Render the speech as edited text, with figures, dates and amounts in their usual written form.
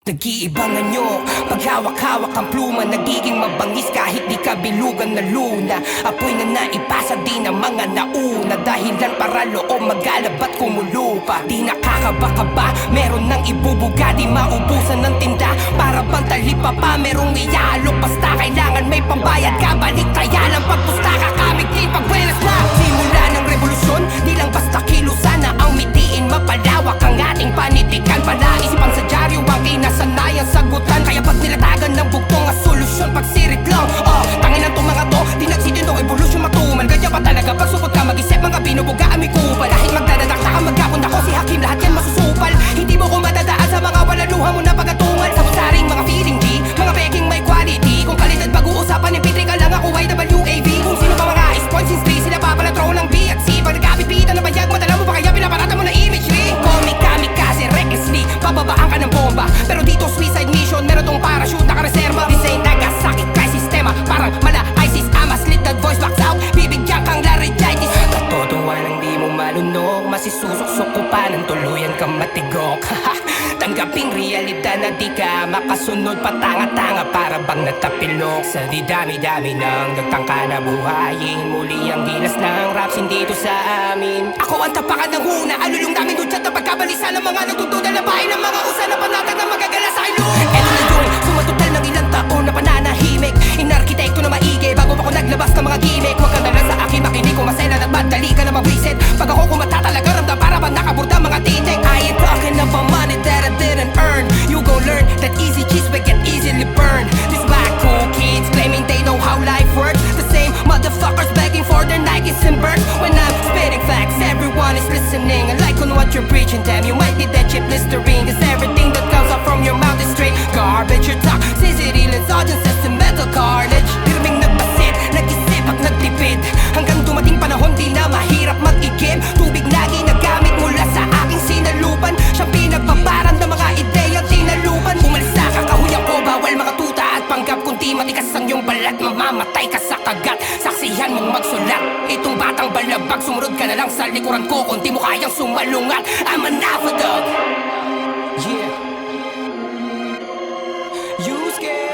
Nag-iibang anyo, paghawak-hawak ang pluma, nagiging mabangis kahit di ka bilugan na luna. Apoy na naipasa din ng mga nauna, dahilan para loob magalaba't kumulupa. Di nakakabaka, meron nang ibubuga, di maubusan ng tinda. Para bang talipa pa, merong iyaalok, basta kailangan may pambayad ka. Balik kaya lang pagpustaka, kamig di pagbuenas na. Simula ng revolusyon, di lang basta kilusan na ang mitiin, mapalawak ang ating panitikan. Palaisipan sa dyaryo ang kinasanayan, sagutan. Kaya pag nilatagan ng bugtong ang solusyon, pagsirit lang. Tangin ang mga to, di nagsidindong evolusyon matuman. Ganyan pa talaga pag supot ka mag-isip, mga binubuga ang may kupal. Kahit magdadadak na ka magkapon ako si Hakim, lahat yan masusupal. Hindi mo ko madadaan sa mga walaluha mo na pagatungan. Sa saring mga feeling di, mga peking may quality. Kung kalidad pag-uusapan, impitri ka lang ako ay WAV. Kung sino pa mga is-point since 3, sila pa pala throw ng B at C. Pag nagkapipitan na bayag, madala mo pa kaya pinaparata mo na imagery. Kamikaze, recklessly, bababaan ka ng bomba. Pero dito suicide mission, meron tong parachute nakareserba. Design Nagasaki, cry sistema, parang mala ISIS. Ama slit that voice box out, bibigyan kang laryngitis. Katotohan ang di mo malunok, masisusok-sok ko pa ng tuluyan kang matigok. Tanggaping realidad na di ka makasunod, patanga-tanga para bang natapilok. Sa di dami-dami nang nagtangka na buhayin, muli ang gilas ng raps dito sa amin. Ako ang tapakan ng huna, alulong namin dutsyat na pagkabalisa ng mga nagtutunan na bahay ng mga usan na panatag na magagala sa ilong. Eto na yun, sumatotal ng ilang taon na pananahimik. Inarkitekto na maigi bago pa ko naglabas ng mga gimmick. Huwag ka na lang sa akin makinig, kumaselan at madali ka na mabisit. Pag ako kumata talaga ramdam para ba nakaburda mga titik. I ain't talking about money that I didn't earn. You gon' learn that easy cheese will get easily burned. These black cool kids claiming they know how life works, the same motherfuckers begging for their Nikes and birds. When I'm spitting facts, everyone is listening. I like on what you're preaching, damn, you might need that chip listerine. Cause everything that comes out from your mouth is straight garbage. Your talk, sincerely, audiences and metal carnage. Pirming nagbasit, nag-isip at nagtipid, hanggang dumating panahon di na mahirap mag-igib. Tubig na ginagamit mula sa aking sinalupan, siyang pinagpaparan ng mga ideyang tinalupan. Umalis sa kakahuyang ko, bawal mga tuta at panggap. Kundi matikas ang iyong balat, mamamatay ka sa kagat. Saksihan mong magsulat, itong batang balabag. Sumunod ka na lang sa likuran ko, kung di mo kayang sumalungat. I'm an alpha dog. Yeah. You scared?